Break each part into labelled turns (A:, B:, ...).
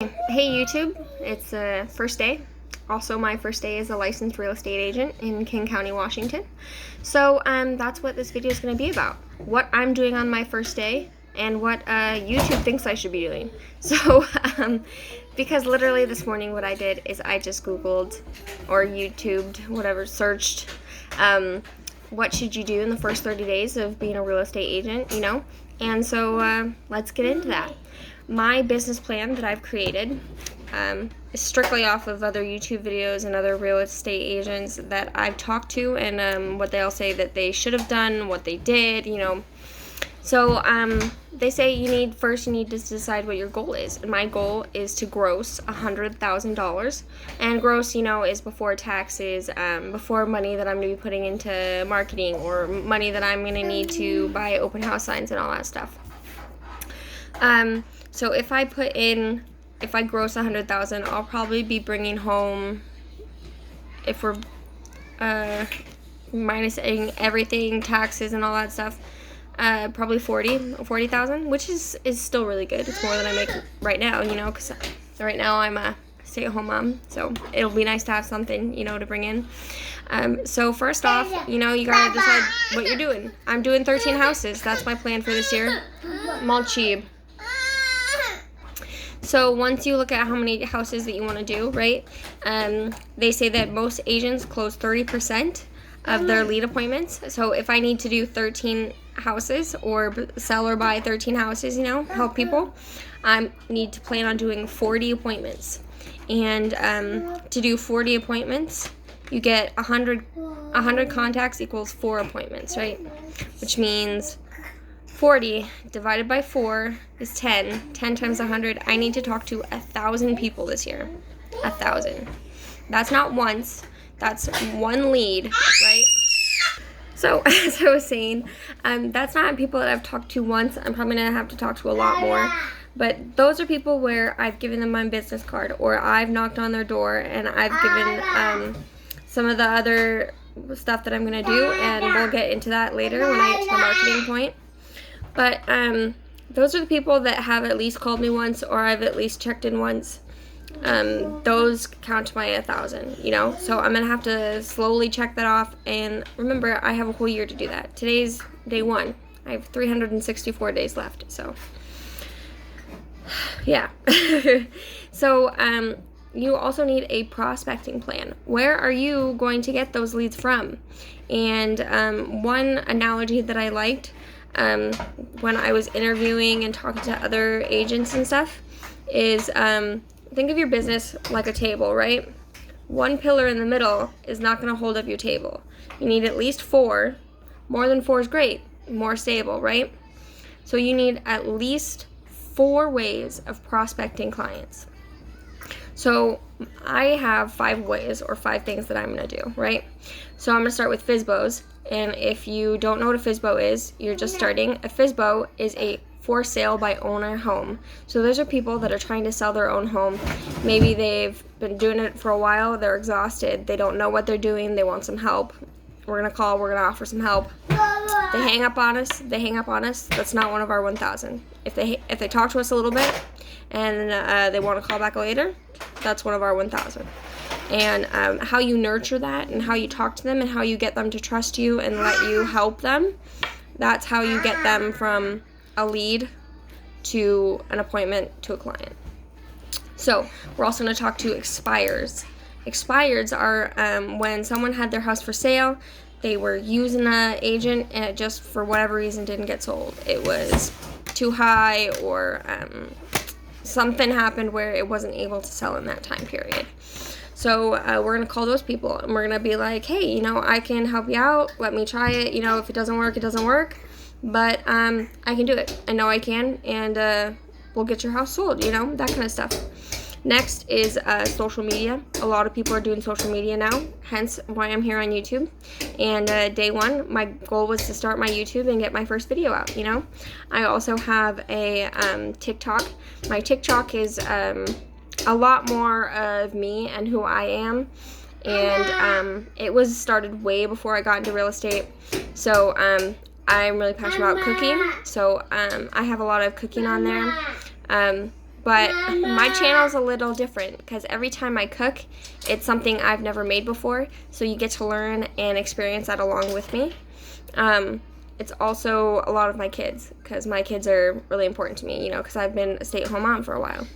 A: Hey YouTube, it's first day. Also, my first day as a licensed real estate agent in King County, Washington. So that's what this video is going to be about. What I'm doing on my first day and what YouTube thinks I should be doing. So because literally this morning what I did is I just Googled or YouTubed, whatever, searched what should you do in the first 30 days of being a real estate agent, you know? And so let's get into that. My business plan that I've created is strictly off of other YouTube videos and other real estate agents that I've talked to and what they all say that they should have done, what they did, you know. So they say you need to decide what your goal is. And my goal is to gross $100,000. And gross, you know, is before taxes, before money that I'm going to be putting into marketing or money that I'm going to need to buy open house signs and all that stuff. So if I gross 100,000, I'll probably be bringing home, if we're minusing everything, taxes and all that stuff, probably 40,000, which is still really good. It's more than I make right now, you know, because right now I'm a stay-at-home mom, so it'll be nice to have something, you know, to bring in. So first off, you know, you gotta decide what you're doing. I'm doing 13 houses. That's my plan for this year. Malchib. So once you look at how many houses that you want to do, right, they say that most agents close 30% of their lead appointments. So if I need to do 13 houses or sell or buy 13 houses, you know, help people, I need to plan on doing 40 appointments. And to do 40 appointments, you get 100 contacts equals 4 appointments, right? Which means 40 divided by 4 is 10. 10 times 100. I need to talk to 1,000 people this year. 1,000. That's not once. That's one lead, right? So, as I was saying, that's not people that I've talked to once. I'm probably going to have to talk to a lot more. But those are people where I've given them my business card or I've knocked on their door and I've given some of the other stuff that I'm going to do. And we'll get into that later when I get to the marketing point. But those are the people that have at least called me once or I've at least checked in once. Those count to my 1,000, you know. So I'm going to have to slowly check that off. And remember, I have a whole year to do that. Today's day 1. I have 364 days left. So, yeah. So you also need a prospecting plan. Where are you going to get those leads from? And one analogy that I liked when I was interviewing and talking to other agents and stuff is think of your business like a table, right? One pillar in the middle is not going to hold up your table. You need at least 4. More than 4 is great. More stable, right? So you need at least 4 ways of prospecting clients. So I have 5 ways or 5 things that I'm going to do, right? So I'm going to start with FSBOs. And if you don't know what a FSBO is, you're just starting. A FSBO is a for sale by owner home. So those are people that are trying to sell their own home. Maybe they've been doing it for a while, they're exhausted, they don't know what they're doing, they want some help. We're going to call, we're going to offer some help. They hang up on us, that's not one of our 1,000. If they talk to us a little bit and they want to call back later, that's one of our 1,000. And how you nurture that and how you talk to them and how you get them to trust you and let you help them, that's how you get them from a lead to an appointment to a client. So we're also going to talk to expires. Expires are when someone had their house for sale, they were using an agent and it just for whatever reason didn't get sold. It was too high or something happened where it wasn't able to sell in that time period. So we're going to call those people and we're going to be like, hey, you know, I can help you out. Let me try it. You know, if it doesn't work, it doesn't work. But I can do it. I know I can. And we'll get your house sold, you know, that kind of stuff. Next is social media. A lot of people are doing social media now, hence why I'm here on YouTube. And day 1, my goal was to start my YouTube and get my first video out, you know. I also have a TikTok. My TikTok is a lot more of me and who I am, and it was started way before I got into real estate. So I'm really passionate about cooking, so I have a lot of cooking on there. But my channel is a little different because every time I cook, it's something I've never made before. So you get to learn and experience that along with me. It's also a lot of my kids because my kids are really important to me, you know, because I've been a stay-at-home mom for a while.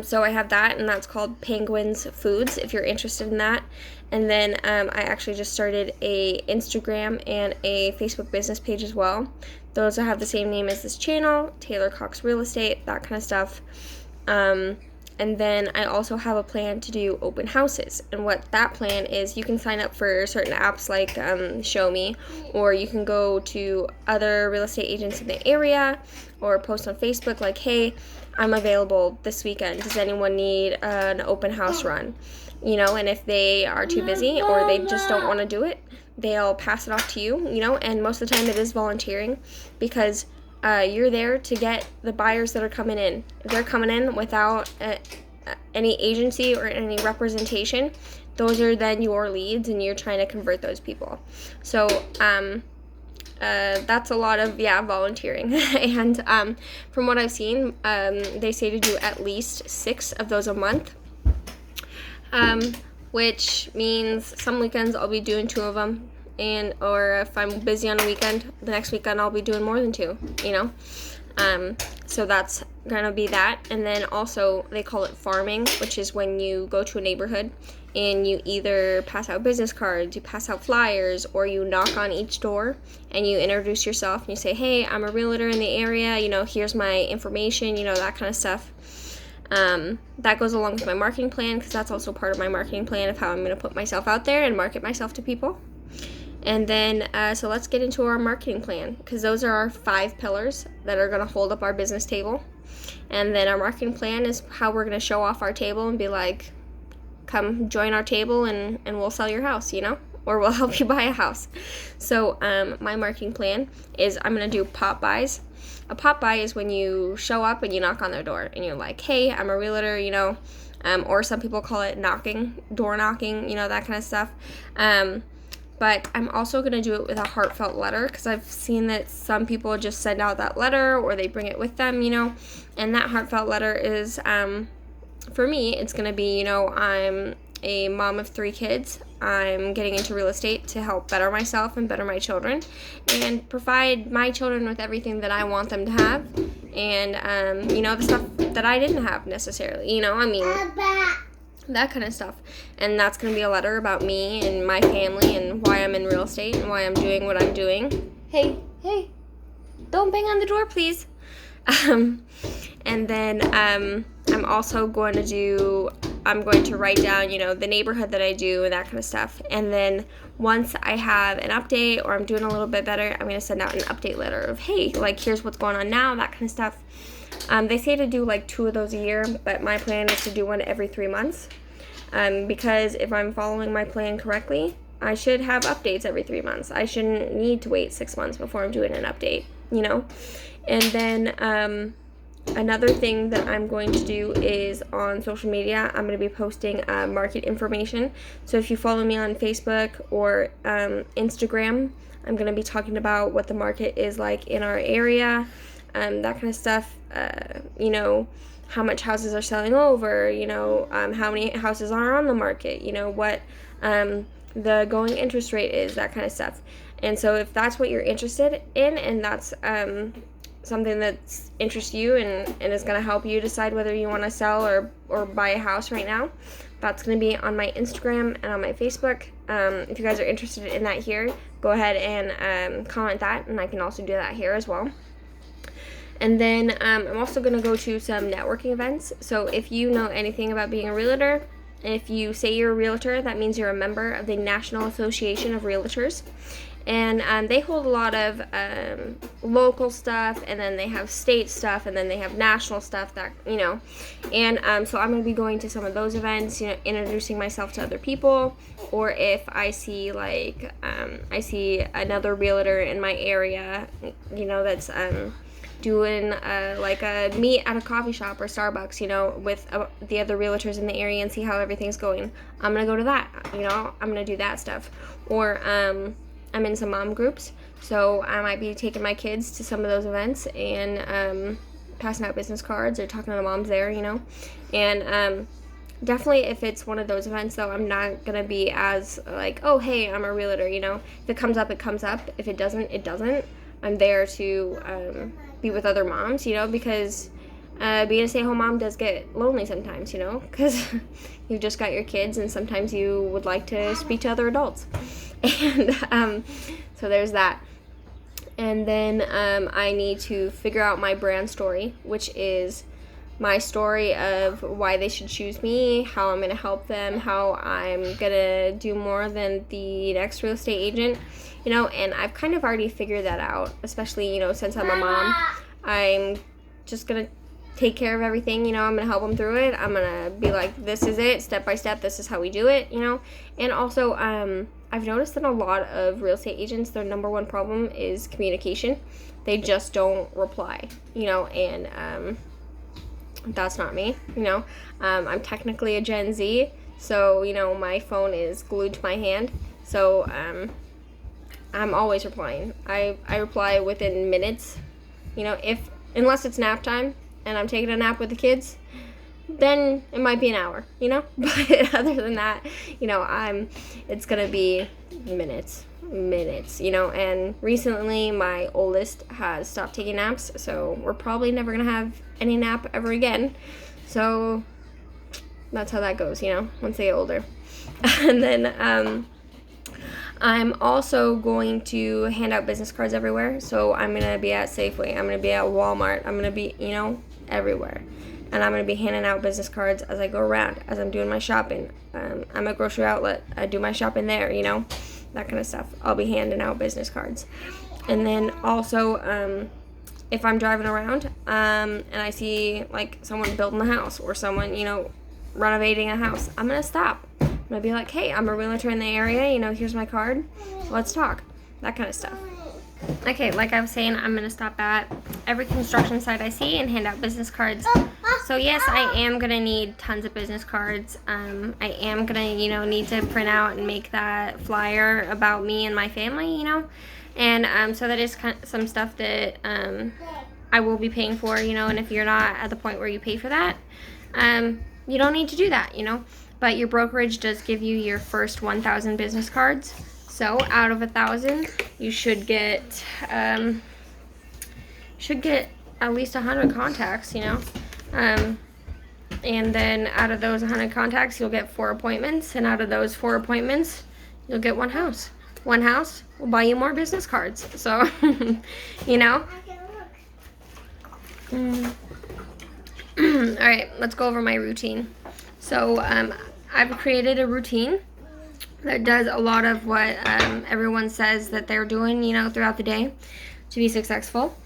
A: So I have that, and that's called Penguins Foods, if you're interested in that. And then I actually just started a Instagram and a Facebook business page as well. Those have the same name as this channel, Taylor Cox Real Estate, that kind of stuff. And then I also have a plan to do open houses. And what that plan is, you can sign up for certain apps like Show Me, or you can go to other real estate agents in the area, or post on Facebook like, hey, I'm available this weekend. Does anyone need an open house run? You know, and if they are too busy or they just don't want to do it, they'll pass it off to you, you know, and most of the time it is volunteering because you're there to get the buyers that are coming in. If they're coming in without any agency or any representation, those are then your leads and you're trying to convert those people. So that's a lot of, volunteering. And from what I've seen, they say to do at least 6 of those a month, which means some weekends I'll be doing 2 of them, or if I'm busy on a weekend, the next weekend I'll be doing more than 2, you know. So that's gonna be that. And then also they call it farming, which is when you go to a neighborhood and you either pass out business cards, you pass out flyers, or you knock on each door and you introduce yourself and you say, hey, I'm a realtor in the area, you know, here's my information, you know, that kind of stuff. That goes along with my marketing plan because that's also part of my marketing plan of how I'm going to put myself out there and market myself to people. And then, so let's get into our marketing plan because those are our 5 pillars that are going to hold up our business table. And then our marketing plan is how we're going to show off our table and be like, come join our table and we'll sell your house, you know, or we'll help you buy a house. So my marketing plan is I'm going to do pop buys. A pop buy is when you show up and you knock on their door and you're like, hey, I'm a realtor, you know, or some people call it door knocking, you know, that kind of stuff. But I'm also going to do it with a heartfelt letter because I've seen that some people just send out that letter or they bring it with them, you know, and that heartfelt letter is, for me, it's going to be, you know, I'm a mom of 3 kids. I'm getting into real estate to help better myself and better my children and provide my children with everything that I want them to have and, you know, the stuff that I didn't have necessarily, you know, I mean, that kind of stuff. And that's going to be a letter about me and my family and why I'm in real estate and why I'm doing what I'm doing. Hey, don't bang on the door, please. And then I'm also going to write down, you know, the neighborhood that I do and that kind of stuff. And then once I have an update or I'm doing a little bit better, I'm going to send out an update letter of, hey, like, here's what's going on now, that kind of stuff. They say to do like 2 of those a year, but my plan is to do 1 every 3 months. Because if I'm following my plan correctly, I should have updates every 3 months. I shouldn't need to wait 6 months before I'm doing an update, you know? And then another thing that I'm going to do is on social media, I'm going to be posting market information. So if you follow me on Facebook or Instagram, I'm going to be talking about what the market is like in our area, that kind of stuff, you know, how much houses are selling over, you know, how many houses are on the market, you know, what the going interest rate is, that kind of stuff. And so if that's what you're interested in and that's something that interests you and is going to help you decide whether you want to sell or buy a house right now, that's going to be on my Instagram and on my Facebook. If you guys are interested in that here, go ahead and comment that, and I can also do that here as well. And then I'm also going to go to some networking events. So if you know anything about being a realtor, if you say you're a realtor, that means you're a member of the National Association of Realtors. And they hold a lot of local stuff, and then they have state stuff, and then they have national stuff that, you know. And so I'm going to be going to some of those events, you know, introducing myself to other people. Or if I see, like, I see another realtor in my area, you know, that's doing like a meet at a coffee shop or Starbucks, you know, with the other realtors in the area and see how everything's going. I'm going to go to that, you know, I'm going to do that stuff. Or I'm in some mom groups, so I might be taking my kids to some of those events and passing out business cards or talking to the moms there, you know. And definitely if it's one of those events, though, I'm not going to be as like, oh, hey, I'm a realtor, you know. If it comes up, it comes up. If it doesn't, it doesn't. I'm there to be with other moms, you know, because being a stay-at-home mom does get lonely sometimes, you know, because you've just got your kids and sometimes you would like to speak to other adults. And so there's that. And then I need to figure out my brand story, which is my story of why they should choose me, how I'm going to help them, how I'm going to do more than the next real estate agent, you know, and I've kind of already figured that out, especially, you know, since I'm a mom. I'm just going to take care of everything, you know. I'm going to help them through it. I'm going to be like, this is it, step by step, this is how we do it, you know. And also, I've noticed that a lot of real estate agents, their number one problem is communication. They just don't reply, you know, and that's not me, you know. I'm technically a Gen Z, so, you know, my phone is glued to my hand, so I'm always replying. I reply within minutes, you know, unless it's nap time and I'm taking a nap with the kids, then it might be an hour, you know. But other than that, you know, it's gonna be minutes, you know. And recently my oldest has stopped taking naps, so we're probably never gonna have any nap ever again. So that's how that goes, you know, once they get older. And then I'm also going to hand out business cards everywhere. So I'm gonna be at Safeway, I'm gonna be at Walmart, I'm gonna be, you know, everywhere. And I'm going to be handing out business cards as I go around, as I'm doing my shopping. I'm a grocery outlet. I do my shopping there, you know, that kind of stuff. I'll be handing out business cards. And then also, if I'm driving around and I see, like, someone building a house or someone, you know, renovating a house, I'm going to stop. I'm going to be like, hey, I'm a realtor in the area. You know, here's my card. Let's talk. That kind of stuff. Okay, like I was saying, I'm going to stop at every construction site I see and hand out business cards. So yes, I am going to need tons of business cards. I am going to, you know, need to print out and make that flyer about me and my family, you know. And so that is kind of some stuff that I will be paying for, you know. And if you're not at the point where you pay for that, you don't need to do that, you know. But your brokerage does give you your first 1,000 business cards. So out of 1,000, you should get at least 100 contacts, you know. And then out of those 100 contacts, you'll get 4 appointments, and out of those 4 appointments, you'll get 1 house. 1 house will buy you more business cards. So, you know. All right, let's go over my routine. So I've created a routine that does a lot of what everyone says that they're doing, you know, throughout the day to be successful.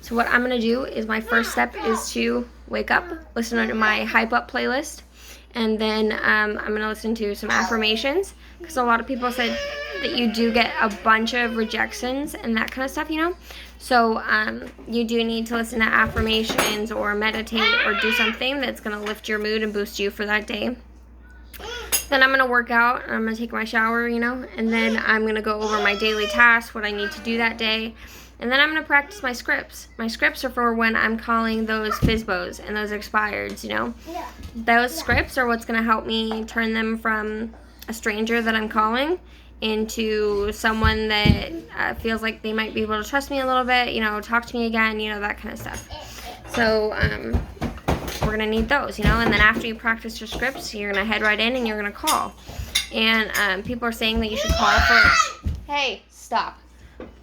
A: So what I'm going to do is my first step is to wake up, listen to my Hype Up playlist, and then I'm going to listen to some affirmations, because a lot of people said that you do get a bunch of rejections and that kind of stuff, you know. So you do need to listen to affirmations or meditate or do something that's going to lift your mood and boost you for that day. Then I'm going to work out, I'm going to take my shower, you know, and then I'm going to go over my daily tasks, what I need to do that day, and then I'm going to practice my scripts. My scripts are for when I'm calling those FSBOs and those expireds, you know. Those scripts are what's going to help me turn them from a stranger that I'm calling into someone that feels like they might be able to trust me a little bit, you know, talk to me again, you know, that kind of stuff. So, we're going to need those, you know, and then after you practice your scripts, you're going to head right in and you're going to call. And people are saying that you should call for, hey, stop.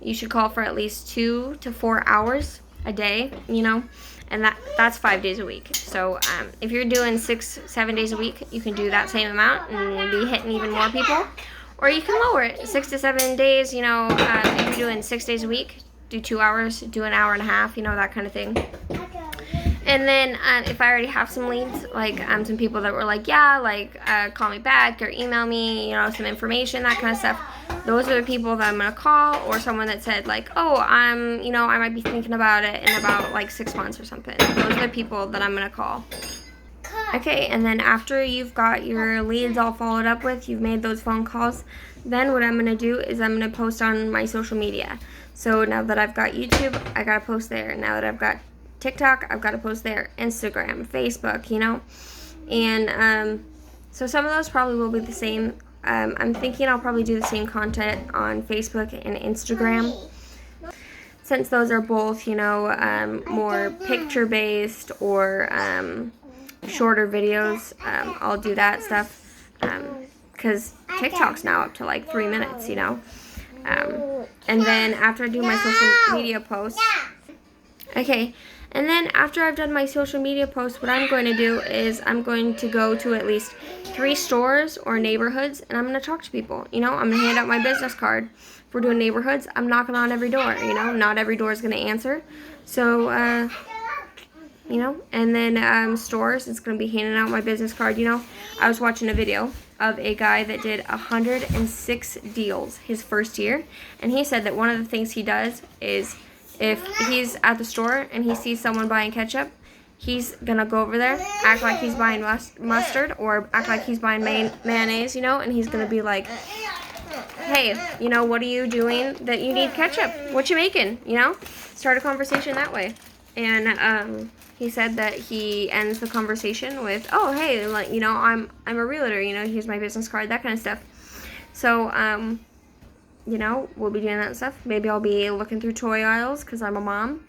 A: You should call for at least 2 to 4 hours a day, you know, and that's 5 days a week. So if you're doing 6-7 days a week, you can do that same amount and be hitting even more people. Or you can lower it 6 to 7 days, you know, if you're doing 6 days a week, do 2 hours, do an hour and a half, you know, that kind of thing. And then if I already have some leads, like some people that were like, yeah, like call me back or email me, you know, some information, that kind of stuff. Those are the people that I'm going to call, or someone that said like, oh, you know, I might be thinking about it in about like 6 months or something. Those are the people that I'm going to call. Okay, and then after you've got your leads all followed up with, you've made those phone calls, then what I'm going to do is I'm going to post on my social media. So now that I've got YouTube, I got to post there. Now that I've got TikTok, I've got to post there. Instagram, Facebook, you know. And so some of those probably will be the same. I'm thinking I'll probably do the same content on Facebook and Instagram, since those are both, you know, more picture-based or shorter videos. I'll do that stuff because TikTok's now up to like 3 minutes, you know. And then after I do my social media posts, okay, and then after I've done my social media posts, what I'm going to do is I'm going to go to at least 3 stores or neighborhoods, and I'm going to talk to people. You know, I'm going to hand out my business card. If we're doing neighborhoods, I'm knocking on every door, you know. Not every door is going to answer. So, you know, and then stores, it's going to be handing out my business card, you know. I was watching a video of a guy that did 106 deals his first year, and he said that one of the things he does is if he's at the store and he sees someone buying ketchup, he's gonna go over there, act like he's buying mustard or act like he's buying mayonnaise, you know, and he's gonna be like, hey, you know, what are you doing that you need ketchup? What you making? You know, start a conversation that way. And he said that he ends the conversation with, oh, hey, like, you know, I'm a realtor, you know, here's my business card, that kind of stuff. So, you know, we'll be doing that stuff. Maybe I'll be looking through toy aisles because I'm a mom.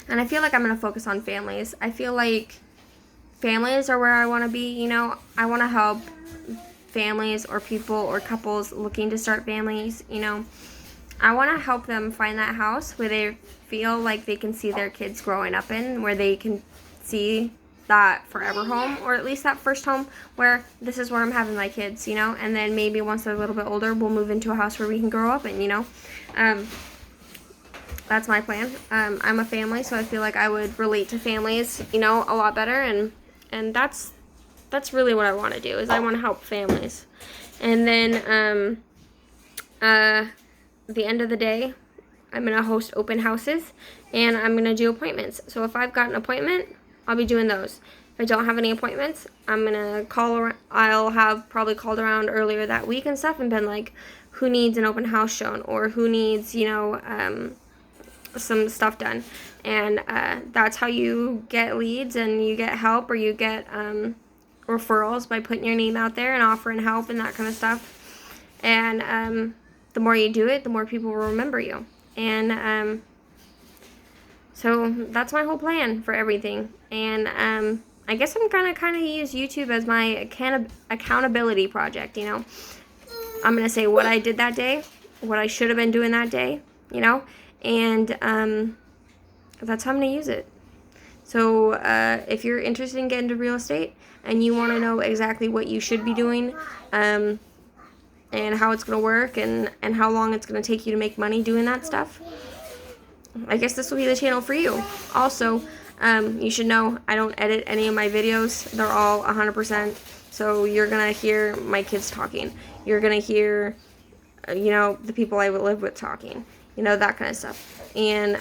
A: And I feel like I'm going to focus on families. I feel like families are where I want to be, you know. I want to help families or people or couples looking to start families, you know. I want to help them find that house where they feel like they can see their kids growing up in, where they can see that forever home, or at least that first home where this is where I'm having my kids, you know, and then maybe once they're a little bit older, we'll move into a house where we can grow up in, you know. That's my plan. I'm a family, so I feel like I would relate to families, you know, a lot better, and that's really what I want to do, is I want to help families. And then the end of the day, I'm going to host open houses, and I'm going to do appointments. So if I've got an appointment, I'll be doing those. If I don't have any appointments, I'm going to call around. I'll have probably called around earlier that week and stuff and been like, who needs an open house shown, or who needs, you know, some stuff done. And that's how you get leads and you get help, or you get referrals, by putting your name out there and offering help and that kind of stuff. And the more you do it, the more people will remember you. And so that's my whole plan for everything. And I guess I'm gonna kind of use YouTube as my accountability project, you know. I'm gonna say what I did that day, what I should have been doing that day, you know, and that's how I'm gonna use it. So if you're interested in getting into real estate and you want to know exactly what you should be doing, and how it's gonna work, and how long it's gonna take you to make money doing that stuff, I guess this will be the channel for you. Also, you should know I don't edit any of my videos. They're all 100%. So you're going to hear my kids talking. You're going to hear, you know, the people I live with talking. You know, that kind of stuff. And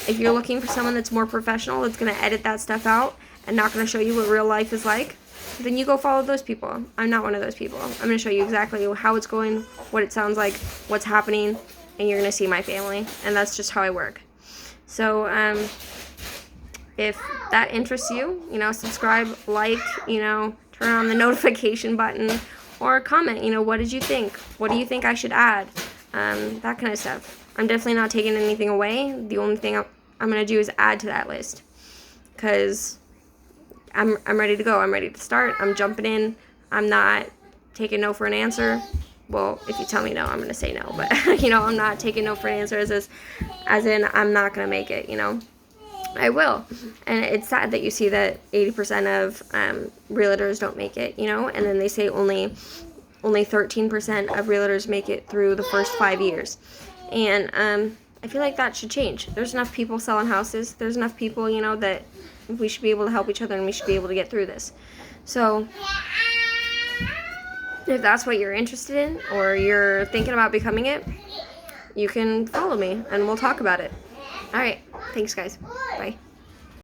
A: if you're looking for someone that's more professional, that's going to edit that stuff out and not going to show you what real life is like, then you go follow those people. I'm not one of those people. I'm going to show you exactly how it's going, what it sounds like, what's happening, and you're going to see my family, and that's just how I work. So, if that interests you, you know, subscribe, like, you know, turn on the notification button, or comment, you know, what did you think? What do you think I should add? That kind of stuff. I'm definitely not taking anything away. The only thing I'm going to do is add to that list, because I'm ready to go. I'm ready to start. I'm jumping in. I'm not taking no for an answer. Well, if you tell me no, I'm going to say no. But, you know, I'm not taking no for an answer as in I'm not going to make it, you know. I will. And it's sad that you see that 80% of realtors don't make it, you know. And then they say only 13% of realtors make it through the first 5 years. And I feel like that should change. There's enough people selling houses. There's enough people, you know, that we should be able to help each other, and we should be able to get through this. So if that's what you're interested in, or you're thinking about becoming it, you can follow me and we'll talk about it. All right. Thanks, guys.